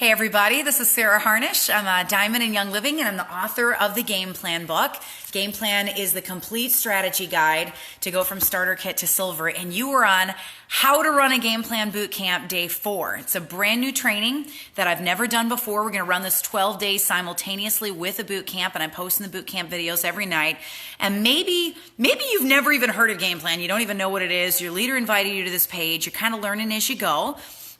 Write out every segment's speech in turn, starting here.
Hey everybody, this is Sarah Harnish. I'm a Diamond in Young Living and I'm the author of the Game Plan book. Game Plan is the complete strategy guide to go from starter kit to silver, and you are on How to Run a Game Plan Bootcamp Day 4. It's a brand new training that I've never done before. We're going to run this 12 days simultaneously with a boot camp, and I'm posting the boot camp videos every night. And maybe you've never even heard of Game Plan. You don't even know what it is. Your leader invited you to this page. You're kind of learning as you go.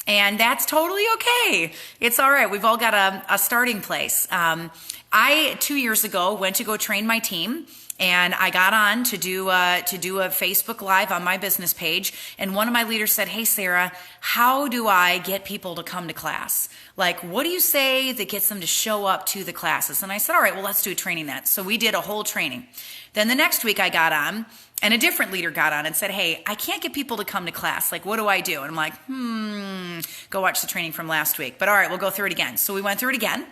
And that's totally okay. It's all right. We've all got a starting place. I 2 years ago went to go train my team, and I got on to do a Facebook Live on my business page. And one of my leaders said, "Hey Sarah, how do I get people to come to class? Like, what do you say that gets them to show up to the classes?" And I said, "All right, well, let's do a training then." So we did a whole training. Then the next week I got on, and a different leader got on and said, "Hey, I can't get people to come to class. Like, what do I do?" And I'm like, go watch the training from last week. But all right, we'll go through it again. So we went through it again.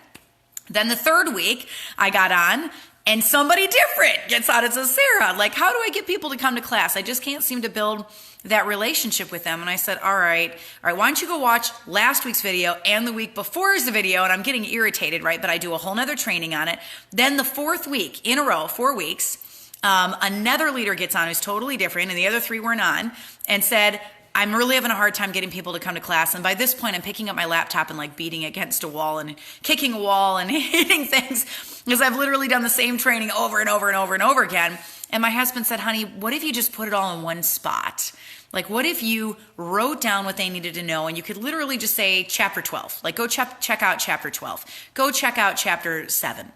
Then the third week I got on, and somebody different gets on and says, "Sarah, like, how do I get people to come to class? I just can't seem to build that relationship with them." And I said, all right, why don't you go watch last week's video and the week before's the video? And I'm getting irritated, right? But I do a whole nother training on it. Then the fourth week in a row, 4 weeks, another leader gets on who's totally different, and the other three weren't on, and said, "I'm really having a hard time getting people to come to class." And by this point, I'm picking up my laptop and like beating against a wall and kicking a wall and hitting things, because I've literally done the same training over and over and over and over again. And my husband said, "Honey, what if you just put it all in one spot? Like, what if you wrote down what they needed to know, and you could literally just say chapter 12, like go check out chapter 12, go check out chapter 7.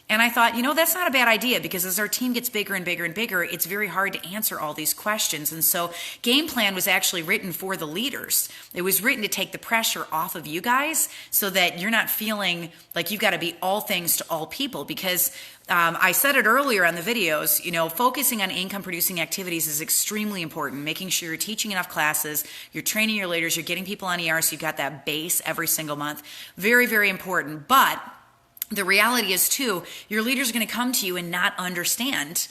And I thought, that's not a bad idea, because as our team gets bigger and bigger and bigger, it's very hard to answer all these questions. And so Game Plan was actually written for the leaders. It was written to take the pressure off of you guys so that you're not feeling like you've got to be all things to all people. Because I said it earlier on the videos, focusing on income producing activities is extremely important. Making sure you're teaching enough classes, you're training your leaders, you're getting people on ER so you've got that base every single month. Very, very important. But the reality is too, your leaders are going to come to you and not understand,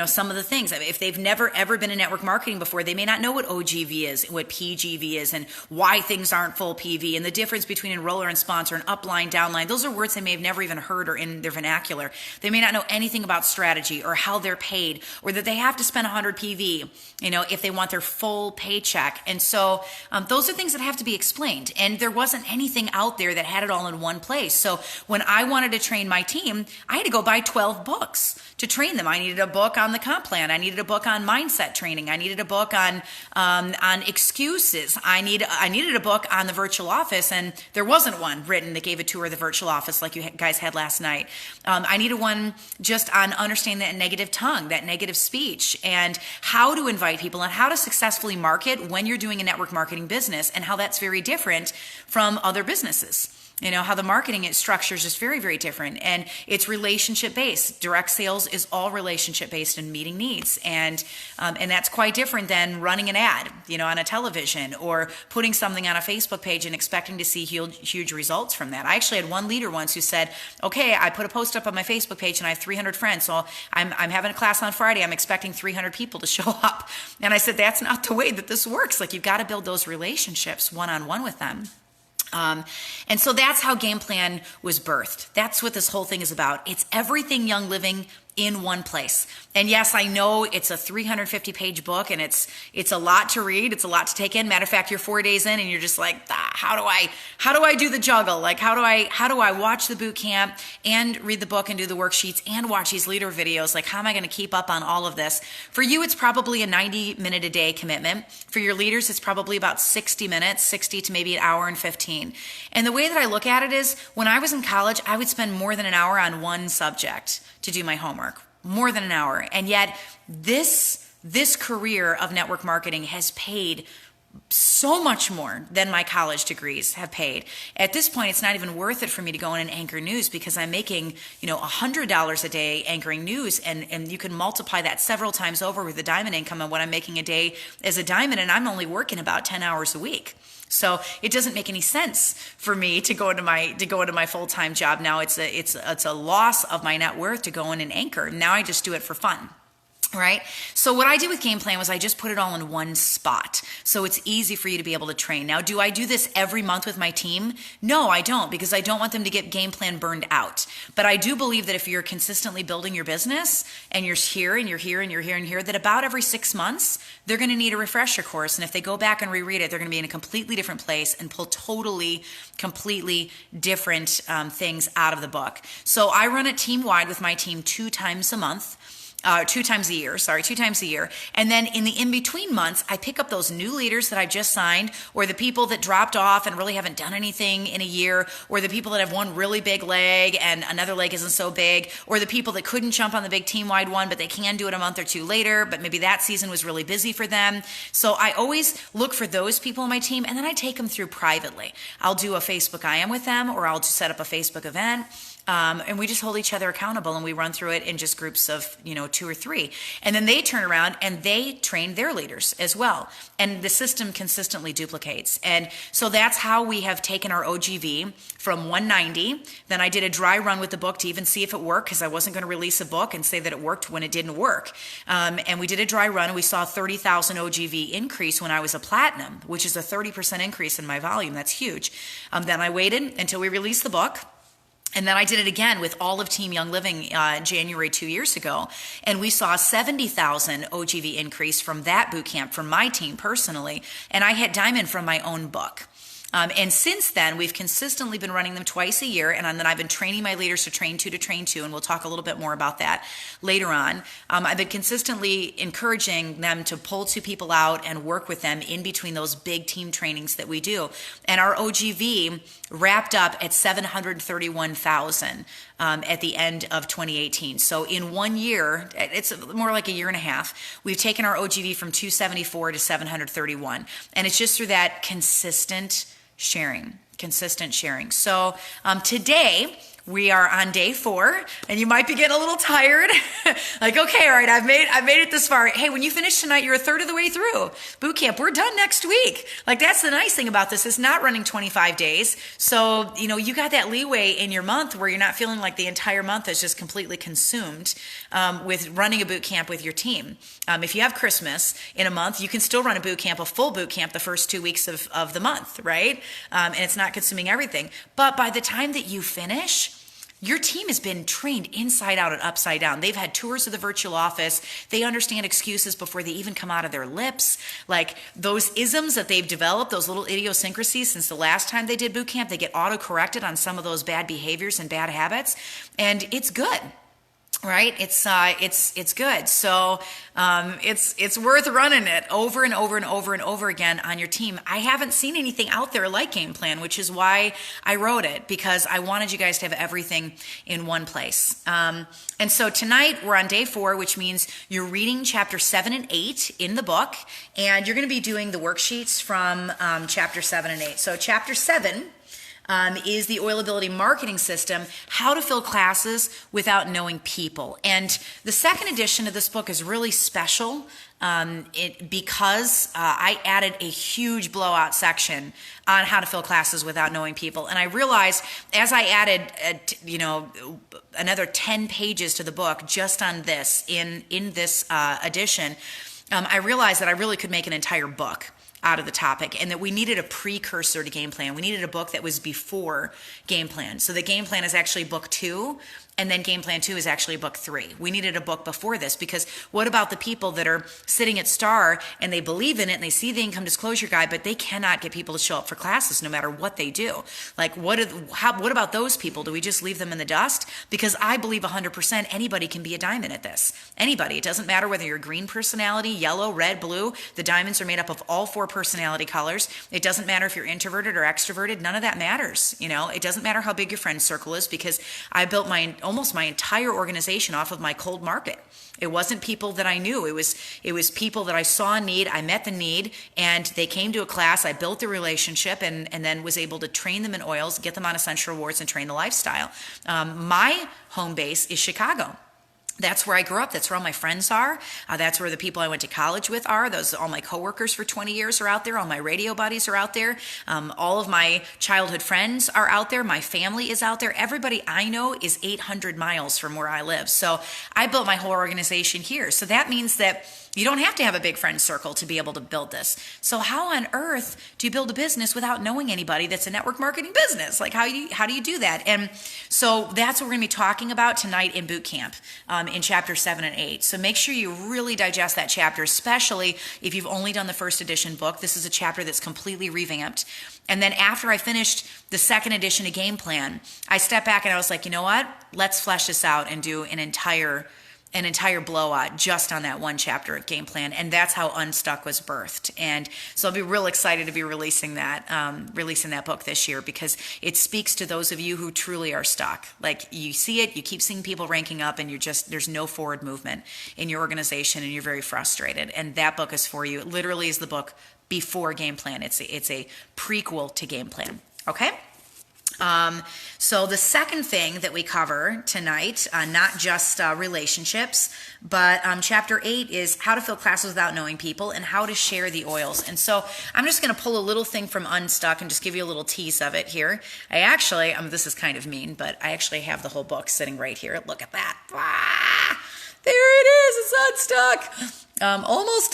some of the things. If they've never ever been in network marketing before, they may not know what OGV is, what PGV is, and why things aren't full PV, and the difference between enroller and sponsor and upline, downline. Those are words they may have never even heard or in their vernacular. They may not know anything about strategy or how they're paid, or that they have to spend 100 PV, if they want their full paycheck. And so those are things that have to be explained. And there wasn't anything out there that had it all in one place. So when I wanted to train my team, I had to go buy 12 books to train them. I needed a book on the comp plan. I needed a book on mindset training. I needed a book on excuses. I needed a book on the virtual office, and there wasn't one written that gave a tour of the virtual office like you guys had last night. I needed one just on understanding that negative tongue, that negative speech, and how to invite people and how to successfully market when you're doing a network marketing business, and how that's very different from other businesses. How the marketing structure is just very, very different, and it's relationship based. Direct sales is all relationship based and meeting needs, and that's quite different than running an ad, on a television, or putting something on a Facebook page and expecting to see huge results from that. I actually had one leader once who said, "Okay, I put a post up on my Facebook page and I have 300 friends, so I'm having a class on Friday. I'm expecting 300 people to show up." And I said, "That's not the way that this works. Like, you've got to build those relationships one-on-one with them." And so that's how Game Plan was birthed. That's what this whole thing is about. It's everything Young Living in one place. And yes, I know it's a 350-page book, and it's a lot to read. It's a lot to take in. Matter of fact, you're 4 days in and you're just like, how do I do the juggle? Like, how do I watch the boot camp and read the book and do the worksheets and watch these leader videos? Like, how am I going to keep up on all of this? For you, it's probably a 90-minute a day commitment. For your leaders, it's probably about 60 minutes, 60 to maybe an hour and 15. And the way that I look at it is, when I was in college, I would spend more than an hour on one subject to do my homework, more than an hour. And yet this career of network marketing has paid so much more than my college degrees have paid. At this point, it's not even worth it for me to go in and anchor news, because I'm making, $100 a day anchoring news, and you can multiply that several times over with the diamond income and what I'm making a day as a diamond, and I'm only working about 10 hours a week. So it doesn't make any sense for me to go into my full-time job now. It's a loss of my net worth to go in and anchor. Now I just do it for fun. Right? So what I did with Game Plan was I just put it all in one spot. So it's easy for you to be able to train. Now, do I do this every month with my team? No, I don't, because I don't want them to get Game Plan burned out. But I do believe that if you're consistently building your business and you're here and you're here and you're here and here, that about every 6 months, they're going to need a refresher course. And if they go back and reread it, they're going to be in a completely different place and pull completely different things out of the book. So I run it team-wide with my team 2 times a month. 2 times a year. And then in the in-between months, I pick up those new leaders that I just signed, or the people that dropped off and really haven't done anything in a year, or the people that have one really big leg and another leg isn't so big, or the people that couldn't jump on the big team-wide one, but they can do it a month or 2 later, but maybe that season was really busy for them. So I always look for those people on my team, and then I take them through privately. I'll do a Facebook IM with them, or I'll set up a Facebook event. And we just hold each other accountable, and we run through it in just groups of, 2 or 3. And then they turn around and they train their leaders as well. And the system consistently duplicates. And so that's how we have taken our OGV from 190. Then I did a dry run with the book to even see if it worked, because I wasn't going to release a book and say that it worked when it didn't work. And we did a dry run, and we saw 30,000 OGV increase when I was a platinum, which is a 30% increase in my volume. That's huge. Then I waited until we released the book. And then I did it again with all of Team Young Living January 2 years ago. And we saw 70,000 OGV increase from that boot camp from my team personally. And I hit diamond from my own book. And since then, we've consistently been running them twice a year. And then I've been training my leaders to train 2. And we'll talk a little bit more about that later on. I've been consistently encouraging them to pull 2 people out and work with them in between those big team trainings that we do. And our OGV wrapped up at 731,000 at the end of 2018. So in 1 year, it's more like a year and a half, we've taken our OGV from 274 to 731. And it's just through that consistent sharing. So today, we are on day 4, and you might be getting a little tired. Like, okay, all right, I've made it this far. Hey, when you finish tonight, you're a third of the way through boot camp. We're done next week. Like, that's the nice thing about this. It's not running 25 days. So, you got that leeway in your month where you're not feeling like the entire month is just completely consumed with running a boot camp with your team. If you have Christmas in a month, you can still run a full boot camp the first 2 weeks of the month, right? And it's not consuming everything. But by the time that you finish, your team has been trained inside out and upside down. They've had tours of the virtual office. They understand excuses before they even come out of their lips. Like those isms that they've developed, those little idiosyncrasies since the last time they did boot camp, they get auto-corrected on some of those bad behaviors and bad habits. And it's good. Right? It's good. So, it's worth running it over and over and over and over again on your team. I haven't seen anything out there like Game Plan, which is why I wrote it, because I wanted you guys to have everything in one place. And so tonight we're on day 4, which means you're reading chapter 7 and 8 in the book, and you're going to be doing the worksheets from chapter 7 and 8. So chapter 7 is the Oilability Marketing System, How to Fill Classes Without Knowing People. And the second edition of this book is really special because I added a huge blowout section on how to fill classes without knowing people. And I realized as I added, another 10 pages to the book just on this in this edition, I realized that I really could make an entire book out of the topic, and that we needed a precursor to Game Plan. We needed a book that was before Game Plan. So the Game Plan is actually book 2, and then Game Plan 2 is actually book 3. We needed a book before this, because what about the people that are sitting at STAR and they believe in it and they see the income disclosure guide, but they cannot get people to show up for classes no matter what they do? Like, what about those people? Do we just leave them in the dust? Because I believe 100% anybody can be a diamond at this. Anybody. It doesn't matter whether you're a green personality, yellow, red, blue. The diamonds are made up of all 4 personality colors. It doesn't matter if you're introverted or extroverted. None of that matters. It doesn't matter how big your friend circle is, because I built almost my entire organization off of my cold market. It wasn't people that I knew. It was people that I saw a need, I met the need, and they came to a class, I built the relationship, and then was able to train them in oils, get them on Essential Rewards, and train the lifestyle. My home base is Chicago. That's where I grew up. That's where all my friends are. That's where the people I went to college with are. All my coworkers for 20 years are out there. All my radio buddies are out there. All of my childhood friends are out there. My family is out there. Everybody I know is 800 miles from where I live. So I built my whole organization here. So that means that you don't have to have a big friend circle to be able to build this. So how on earth do you build a business without knowing anybody that's a network marketing business? Like how do you do that? And so that's what we're going to be talking about tonight in boot camp in chapter 7 and 8. So make sure you really digest that chapter, especially if you've only done the first edition book. This is a chapter that's completely revamped. And then after I finished the second edition of Game Plan, I stepped back and I was like, you know what? Let's flesh this out and do an entire blowout just on that one chapter of Game Plan. And that's how Unstuck was birthed. And so I'll be real excited to be releasing that book this year, because it speaks to those of you who truly are stuck. Like, you see it, you keep seeing people ranking up, and there's no forward movement in your organization, and you're very frustrated. And that book is for you. It literally is the book before Game Plan. It's a prequel to Game Plan. Okay? So the second thing that we cover tonight, not just relationships, but chapter 8 is how to fill classes without knowing people and how to share the oils. And so I'm just going to pull a little thing from Unstuck and just give you a little tease of it here. I actually, this is kind of mean, but I actually have the whole book sitting right here. Look at that. There it is. It's Unstuck. Almost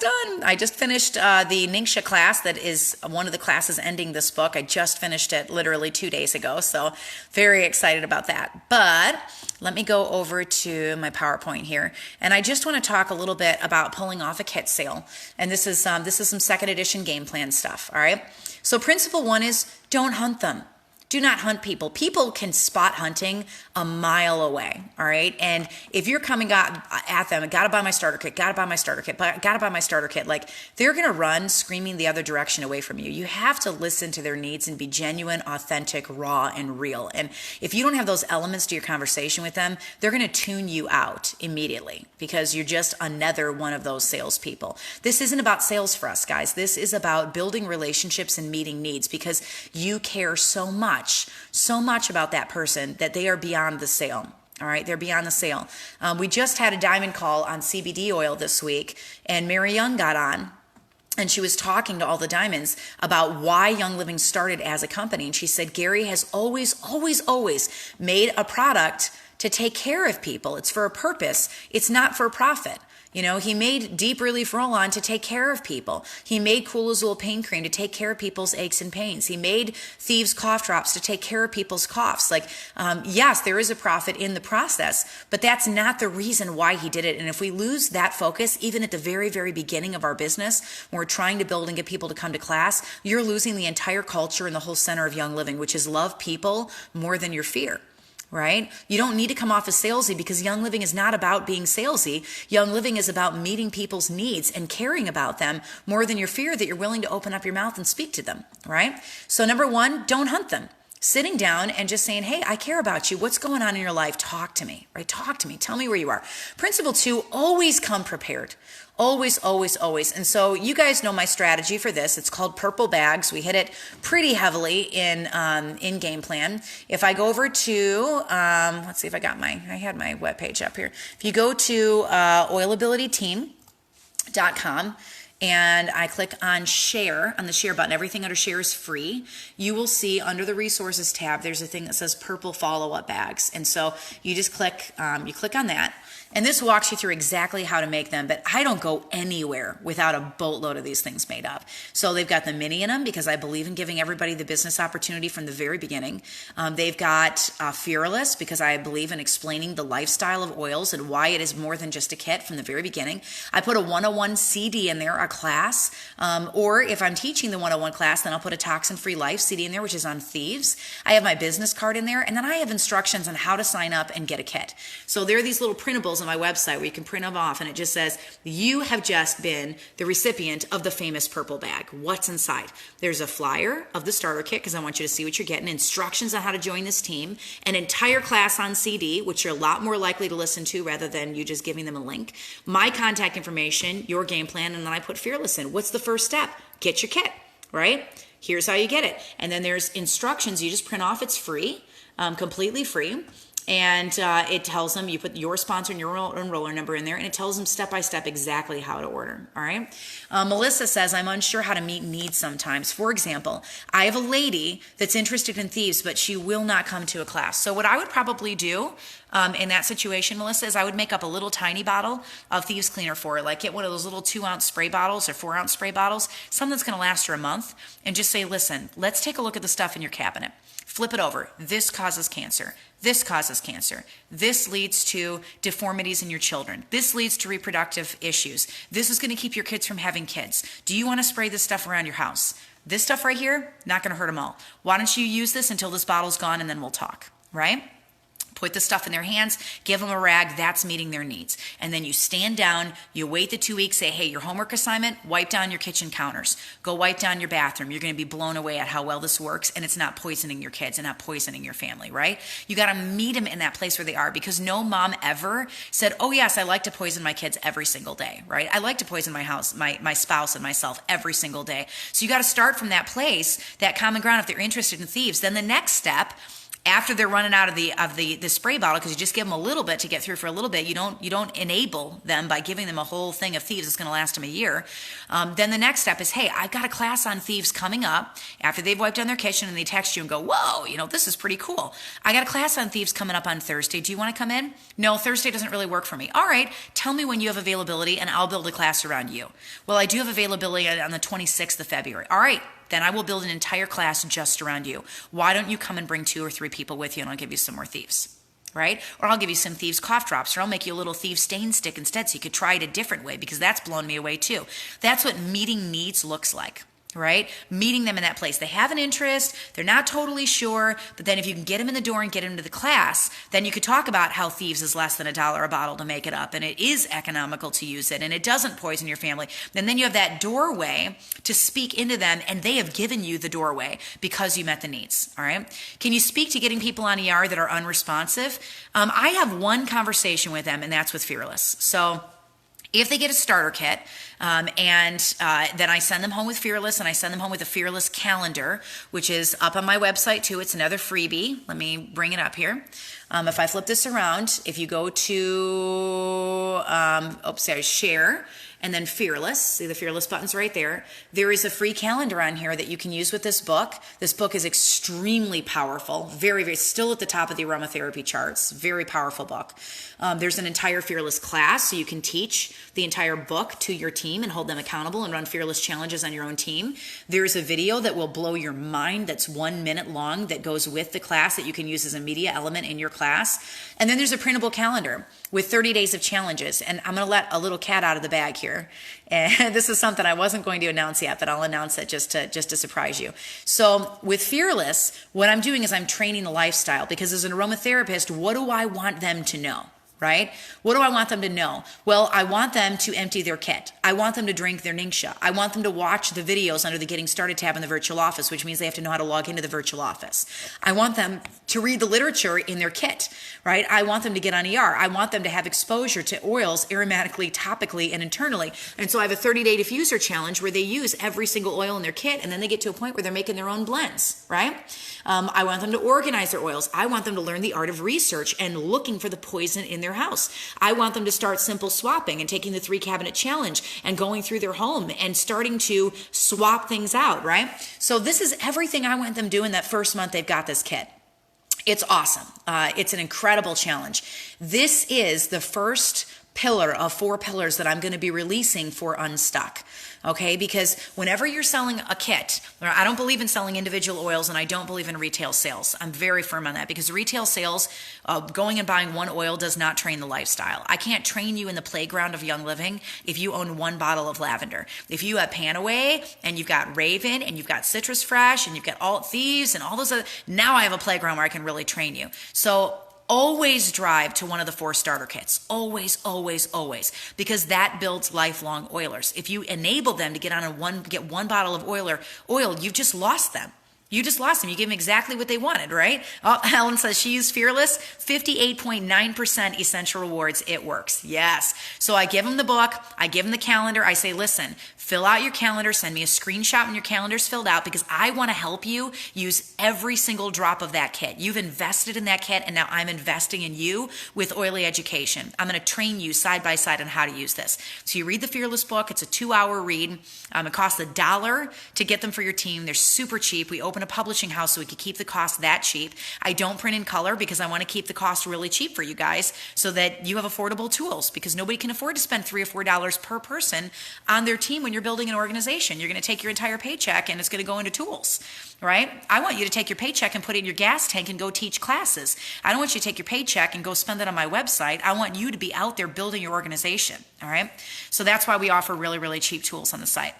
done. I just finished the Ningxia class. That is one of the classes ending this book. I just finished it literally 2 days ago, so very excited about that. But let me go over to my PowerPoint here, and I just want to talk a little bit about pulling off a kit sale. And this is some second edition Game Plan stuff. All right. So principle 1 is don't hunt them. Do not hunt people. People can spot hunting a mile away, all right? And if you're coming at them, gotta buy my starter kit, gotta buy my starter kit, gotta buy my starter kit, like, they're gonna run screaming the other direction away from you. You have to listen to their needs and be genuine, authentic, raw, and real. And if you don't have those elements to your conversation with them, they're gonna tune you out immediately, because you're just another one of those salespeople. This isn't about sales for us, guys. This is about building relationships and meeting needs, because you care so much about that person that they are beyond the sale. All right, they're beyond the sale. We just had a diamond call on CBD oil this week, and Mary Young got on, and she was talking to all the diamonds about why Young Living started as a company. And she said, Gary has always made a product to take care of people. It's for a purpose. It's not for profit. You know, he made Deep Relief Roll-On to take care of people. He made Cool Azul Pain Cream to take care of people's aches and pains. He made Thieves Cough Drops to take care of people's coughs. Like, yes, there is a profit in the process, but that's not the reason why he did it. And if we lose that focus, even at the very, very beginning of our business, when we're trying to build and get people to come to class, you're losing the entire culture and the whole center of Young Living, which is love people more than your fear. Right? You don't need to come off as salesy, because Young Living is not about being salesy. Young Living is about meeting people's needs and caring about them more than your fear that you're willing to open up your mouth and speak to them. Right? So number 1, don't hunt them. Sitting down and just saying, hey, I care about you. What's going on in your life? Talk to me, right? Talk to me. Tell me where you are. Principle 2, always come prepared. Always. And so you guys know my strategy for this. It's called purple bags. We hit it pretty heavily in Game Plan. If I go over to, let's see if I had my webpage up here. If you go to oilabilityteam.com, and I click on share, on the share button, everything under share is free. You will see under the resources tab, there's a thing that says purple follow-up bags. And so you just click on that. And this walks you through exactly how to make them, but I don't go anywhere without a boatload of these things made up. So they've got the mini in them, because I believe in giving everybody the business opportunity from the very beginning. They've got Fearless, because I believe in explaining the lifestyle of oils and why it is more than just a kit from the very beginning. I put a 101 CD in there, a class, or if I'm teaching the 101 class, then I'll put a Toxin-Free Life CD in there, which is on thieves. I have my business card in there, and then I have instructions on how to sign up and get a kit. So there are these little printables on my website where you can print them off, and it just says, you have just been the recipient of the famous purple bag. What's inside? There's a flyer of the starter kit, because I want you to see what you're getting, instructions on how to join this team, an entire class on CD, which you're a lot more likely to listen to rather than you just giving them a link, my contact information, your game plan, and then I put Fearless in. What's the first step? Get your kit, right? Here's how you get it. And then there's instructions you just print off. It's free, completely free. And it tells them, you put your sponsor and your enroller number in there, and it tells them step by step exactly how to order. All right. Melissa says, I'm unsure how to meet needs sometimes. For example, I have a lady that's interested in thieves, but she will not come to a class. So what I would probably do in that situation, Melissa, is I would make up a little tiny bottle of thieves cleaner for her. Like get one of those little 2-ounce spray bottles or 4-ounce spray bottles, something that's going to last her a month, and just say, listen, let's take a look at the stuff in your cabinet. Flip it over. This causes cancer. This causes cancer. This leads to deformities in your children. This leads to reproductive issues. This is going to keep your kids from having kids. Do you want to spray this stuff around your house? This stuff right here, not going to hurt them all. Why don't you use this until this bottle's gone, and then we'll talk, right? Put the stuff in their hands, give them a rag, that's meeting their needs. And then you stand down, you wait the 2 weeks, say, hey, your homework assignment, wipe down your kitchen counters. Go wipe down your bathroom. You're going to be blown away at how well this works, and it's not poisoning your kids and not poisoning your family, right? You got to meet them in that place where they are, because no mom ever said, oh yes, I like to poison my kids every single day, right? I like to poison my house, my spouse and myself every single day. So you got to start from that place, that common ground. If they're interested in thieves, then the next step, after they're running out of the spray bottle, because you just give them a little bit to get through for a little bit, you don't enable them by giving them a whole thing of thieves that's going to last them a year. Then the next step is, hey, I've got a class on thieves coming up after they've wiped down their kitchen, and they text you and go, whoa, this is pretty cool. I got a class on thieves coming up on Thursday. Do you want to come in? No, Thursday doesn't really work for me. All right, tell me when you have availability and I'll build a class around you. Well, I do have availability on the 26th of February. All right. Then I will build an entire class just around you. Why don't you come and bring 2 or 3 people with you, and I'll give you some more thieves, right? Or I'll give you some thieves cough drops, or I'll make you a little thieves stain stick instead, so you could try it a different way, because that's blown me away too. That's what meeting needs looks like. Right? Meeting them in that place. They have an interest, they're not totally sure, but then if you can get them in the door and get them to the class, then you could talk about how thieves is less than $1 a bottle to make it up, and it is economical to use it, and it doesn't poison your family. And then you have that doorway to speak into them, and they have given you the doorway because you met the needs. All right? Can you speak to getting people on ER that are unresponsive? I have one conversation with them, and that's with Fearless. So if they get a starter kit, then I send them home with Fearless, and I send them home with a Fearless calendar, which is up on my website too. It's another freebie. Let me bring it up here. If I flip this around, if you go to, share, and then Fearless, see the Fearless button's right there. There is a free calendar on here that you can use with this book. This book is extremely powerful, very, very, still at the top of the aromatherapy charts, very powerful book. There's an entire Fearless class, so you can teach the entire book to your team and hold them accountable and run Fearless challenges on your own team. There's a video that will blow your mind that's 1 minute long that goes with the class that you can use as a media element in your class. And then there's a printable calendar with 30 days of challenges. And I'm going to let a little cat out of the bag here. And this is something I wasn't going to announce yet, but I'll announce it just to surprise you. So with Fearless, what I'm doing is I'm training a lifestyle, because as an aromatherapist, what do I want them to know? Right? What do I want them to know? Well, I want them to empty their kit. I want them to drink their Ningxia. I want them to watch the videos under the Getting Started tab in the virtual office, which means they have to know how to log into the virtual office. I want them to read the literature in their kit, right? I want them to get on ER. I want them to have exposure to oils aromatically, topically, and internally. And so I have a 30-day diffuser challenge where they use every single oil in their kit, and then they get to a point where they're making their own blends, right? I want them to organize their oils. I want them to learn the art of research and looking for the poison in their house. I want them to start simple swapping and taking the 3 cabinet challenge and going through their home and starting to swap things out, right? So this is everything I want them doing that first month they've got this kit. It's awesome. It's an incredible challenge. This is the first pillar of 4 pillars that I'm going to be releasing for Unstuck. Okay, because whenever you're selling a kit, I don't believe in selling individual oils, and I don't believe in retail sales. I'm very firm on that, because retail sales, going and buying one oil does not train the lifestyle. I can't train you in the playground of Young Living if you own 1 bottle of lavender. If you have Panaway and you've got Raven and you've got Citrus Fresh and you've got Alt Thieves and all those other, now I have a playground where I can really train you. So always drive to one of the 4 starter kits. Always, always, always. Because that builds lifelong oilers. If you enable them to get on get 1 bottle of oil, you've just lost them. You just lost them. You gave them exactly what they wanted, right? Oh, Helen says she used Fearless, 58.9% essential rewards. It works. Yes. So I give them the book. I give them the calendar. I say, listen, fill out your calendar. Send me a screenshot when your calendar's filled out because I want to help you use every single drop of that kit. You've invested in that kit and now I'm investing in you with Oily Education. I'm going to train you side by side on how to use this. So you read the Fearless book. It's a 2-hour read. It costs $1 to get them for your team. They're super cheap. We open a publishing house so we could keep the cost that cheap. I don't print in color because I want to keep the cost really cheap for you guys so that you have affordable tools because nobody can afford to spend $3 or $4 per person on their team when you're building an organization. You're going to take your entire paycheck and it's going to go into tools, right? I want you to take your paycheck and put it in your gas tank and go teach classes. I don't want you to take your paycheck and go spend it on my website. I want you to be out there building your organization, all right? So that's why we offer really, really cheap tools on the site.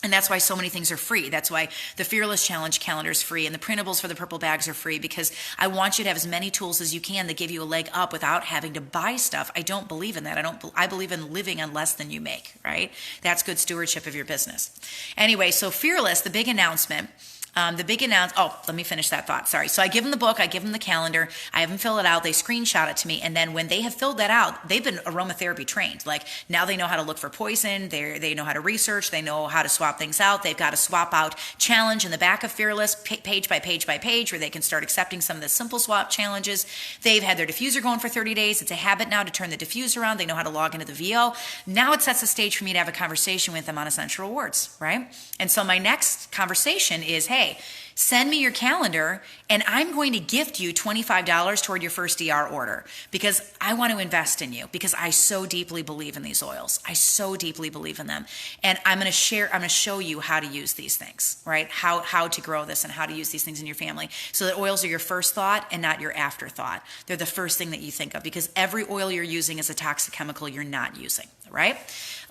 And that's why so many things are free. That's why the Fearless Challenge calendar is free and the printables for the purple bags are free because I want you to have as many tools as you can that give you a leg up without having to buy stuff. I don't believe in that. I believe in living on less than you make, right? That's good stewardship of your business. Anyway, so Fearless, the big announcement. Let me finish that thought. Sorry. So I give them the book, I give them the calendar, I have them fill it out, they screenshot it to me. And then when they have filled that out, they've been aromatherapy trained. Like now they know how to look for poison. They know how to research. They know how to swap things out. They've got a swap out challenge in the back of Fearless, page by page by page, where they can start accepting some of the simple swap challenges. They've had their diffuser going for 30 days. It's a habit now to turn the diffuser on. They know how to log into the VO. Now it sets the stage for me to have a conversation with them on essential rewards, right? And so my next conversation is, hey, send me your calendar and I'm going to gift you $25 toward your first DR order because I want to invest in you because I so deeply believe in these oils. I so deeply believe in them. And I'm going to show you how to use these things, right? How to grow this and how to use these things in your family so that oils are your first thought and not your afterthought. They're the first thing that you think of because every oil you're using is a toxic chemical you're not using, right?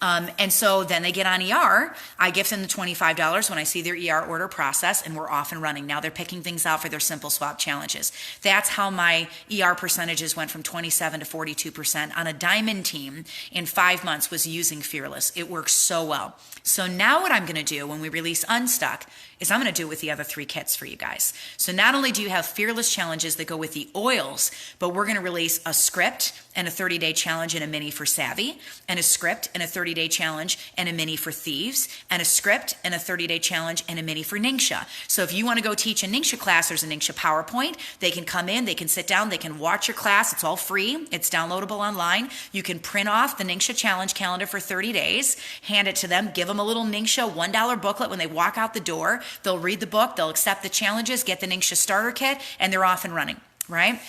And so then they get on ER. I gift them the $25 when I see their ER order process and we're off and running. Now they're picking things out for their simple swap challenges. That's how my ER percentages went from 27 to 42% on a diamond team in 5 months was using Fearless. It works so well. So now what I'm going to do when we release Unstuck is I'm going to do it with the other 3 kits for you guys. So not only do you have Fearless challenges that go with the oils, but we're going to release a script and a 30-day challenge and a mini for Savvy, and a script and a 30-day challenge and a mini for Thieves, and a script and a 30-day challenge and a mini for Ningxia. So if you want to go teach a Ningxia class, there's a Ningxia PowerPoint. They can come in, they can sit down, they can watch your class. It's all free. It's downloadable online. You can print off the Ningxia challenge calendar for 30 days, hand it to them, give them a little Ningxia $1 booklet when they walk out the door. They'll read the book, they'll accept the challenges, get the Ningxia starter kit, and they're off and running, right?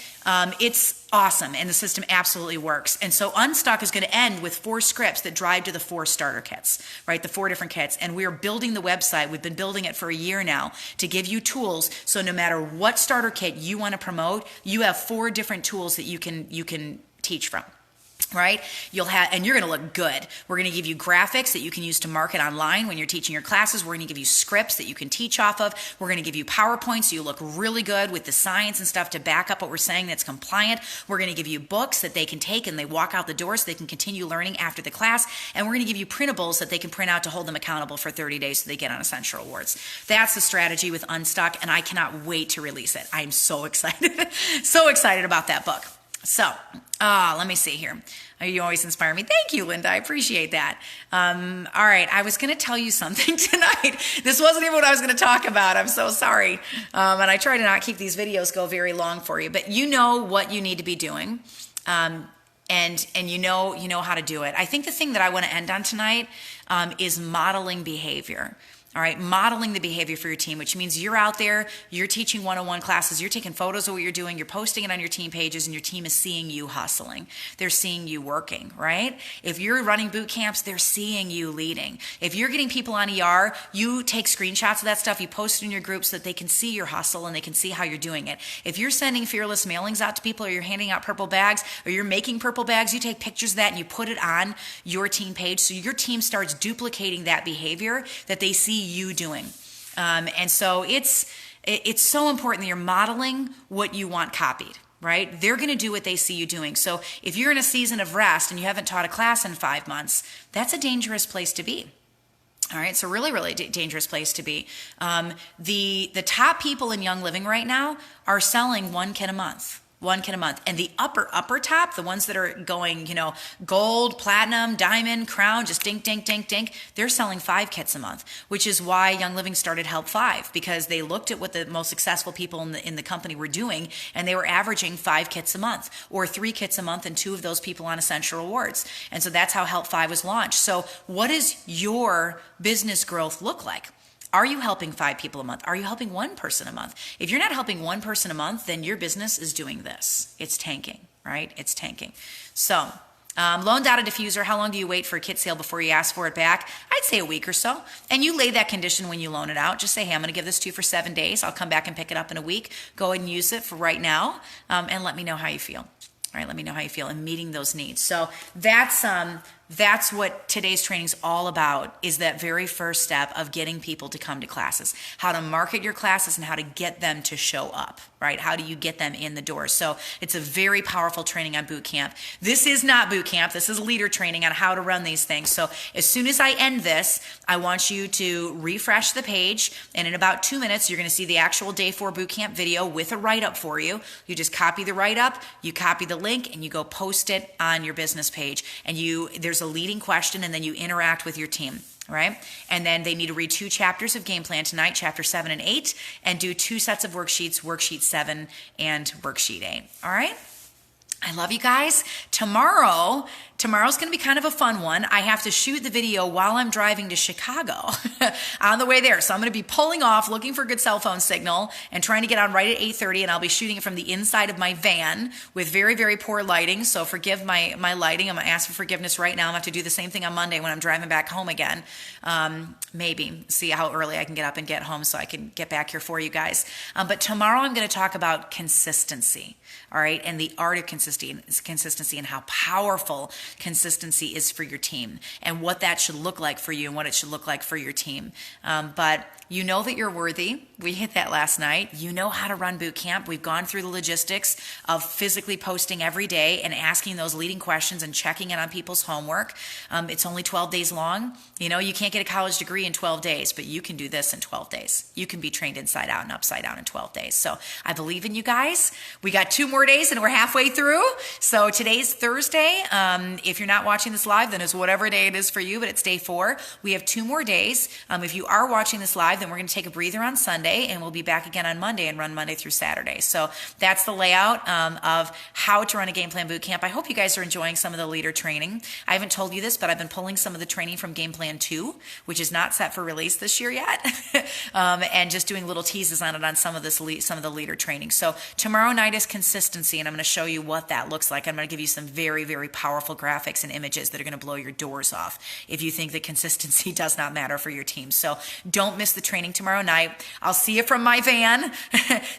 It's awesome, and the system absolutely works. And so Unstuck is going to end with 4 scripts that drive to the 4 starter kits, right? The 4 different kits. And we are building the website. We've been building it for a year now to give you tools. So no matter what starter kit you want to promote, you have 4 different tools that you can teach from. Right? You're going to look good. We're going to give you graphics that you can use to market online when you're teaching your classes. We're going to give you scripts that you can teach off of. We're going to give you PowerPoints so you look really good with the science and stuff to back up what we're saying that's compliant. We're going to give you books that they can take and they walk out the door so they can continue learning after the class. And we're going to give you printables that they can print out to hold them accountable for 30 days so they get on essential rewards. That's the strategy with Unstuck, and I cannot wait to release it. I'm so excited. So excited about that book. So, let me see here. You always inspire me. Thank you, Linda. I appreciate that. All right. I was going to tell you something tonight. This wasn't even what I was going to talk about. I'm so sorry. And I try to not keep these videos go very long for you, but you know what you need to be doing. And you know how to do it. I think the thing that I want to end on tonight is modeling behavior. All right, modeling the behavior for your team, which means you're out there, you're teaching one-on-one classes, you're taking photos of what you're doing, you're posting it on your team pages, and your team is seeing you hustling. They're seeing you working, right? If you're running boot camps, they're seeing you leading. If you're getting people on ER, you take screenshots of that stuff, you post it in your group so that they can see your hustle and they can see how you're doing it. If you're sending Fearless mailings out to people, or you're handing out purple bags, or you're making purple bags, you take pictures of that and you put it on your team page so your team starts duplicating that behavior that they see you doing. And so it's so important that you're modeling what you want copied, right? They're going to do what they see you doing. So if you're in a season of rest and you haven't taught a class in 5 months, that's a dangerous place to be. All right, so really, really dangerous place to be. The top people in Young Living right now are selling one kit a month. One kit a month. And the upper top, the ones that are going, gold, platinum, diamond, crown, just dink, dink, dink, dink, they're selling 5 kits a month, which is why Young Living started Help 5, because they looked at what the most successful people in the company were doing, and they were averaging 5 kits a month, or 3 kits a month, and 2 of those people on Essential Rewards. And so that's how Help 5 was launched. So what does your business growth look like? Are you helping 5 people a month? Are you helping 1 person a month? If you're not helping 1 person a month, then your business is doing this. It's tanking, right? It's tanking. So, loan data diffuser, how long do you wait for a kit sale before you ask for it back? I'd say a week or so. And you lay that condition when you loan it out. Just say, hey, I'm going to give this to you for 7 days. I'll come back and pick it up in a week. Go ahead and use it for right now, and let me know how you feel. All right, let me know how you feel in meeting those needs. So that's what today's training is all about, is that very first step of getting people to come to classes, how to market your classes and how to get them to show up, right? How do you get them in the door? So it's a very powerful training on boot camp. This is not boot camp. This is leader training on how to run these things. So as soon as I end this, I want you to refresh the page, and in about 2 minutes, you're going to see the actual day 4 boot camp video with a write-up for you. You just copy the write-up, you copy the link, and you go post it on your business page. And there's a leading question, and then you interact with your team, right? And then they need to read 2 chapters of game plan tonight, chapter 7 and 8, and do 2 sets of worksheets, worksheet 7 and worksheet 8. All right? I love you guys. Tomorrow's going to be kind of a fun one. I have to shoot the video while I'm driving to Chicago on the way there. So I'm going to be pulling off, looking for a good cell phone signal, and trying to get on right at 8:30, and I'll be shooting it from the inside of my van with very, very poor lighting. So forgive my lighting. I'm going to ask for forgiveness right now. I'm going to have to do the same thing on Monday when I'm driving back home again. Maybe see how early I can get up and get home so I can get back here for you guys. But tomorrow I'm going to talk about consistency. All right, and the art of consistency and how powerful consistency is for your team, and what that should look like for you and what it should look like for your team. But you know that you're worthy. We hit that last night. You know how to run boot camp. We've gone through the logistics of physically posting every day and asking those leading questions and checking in on people's homework. It's only 12 days long. You can't get a college degree in 12 days, but you can do this in 12 days. You can be trained inside out and upside down in 12 days. So I believe in you guys. We got 2 more days and we're halfway through. So today's Thursday. If you're not watching this live, then it's whatever day it is for you, but it's day 4. We have 2 more days. If you are watching this live, then we're going to take a breather on Sunday, and we'll be back again on Monday and run Monday through Saturday. So that's the layout of how to run a game plan boot camp. I hope you guys are enjoying some of the leader training. I haven't told you this, but I've been pulling some of the training from Game Plan 2, which is not set for release this year yet, and just doing little teases on it on some of the leader training. So tomorrow night is consistency, and I'm going to show you what that looks like. I'm going to give you some very, very powerful graphics and images that are going to blow your doors off if you think that consistency does not matter for your team. So don't miss the training tomorrow night. I'll see you from my van.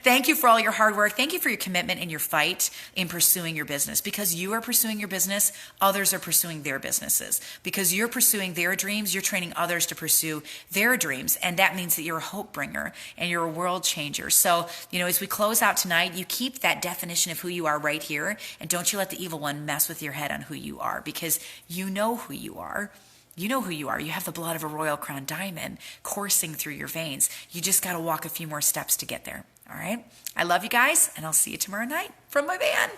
Thank you for all your hard work. Thank you for your commitment and your fight in pursuing your business. Because you are pursuing your business, others are pursuing their businesses. Because you're pursuing their dreams, you're training others to pursue their dreams. And that means that you're a hope bringer and you're a world changer. So, as we close out tonight, you keep that definition of who you are right here. And don't you let the evil one mess with your head on who you are, because you know who you are. You know who you are. You have the blood of a royal crown diamond coursing through your veins. You just got to walk a few more steps to get there. All right? I love you guys, and I'll see you tomorrow night from my van.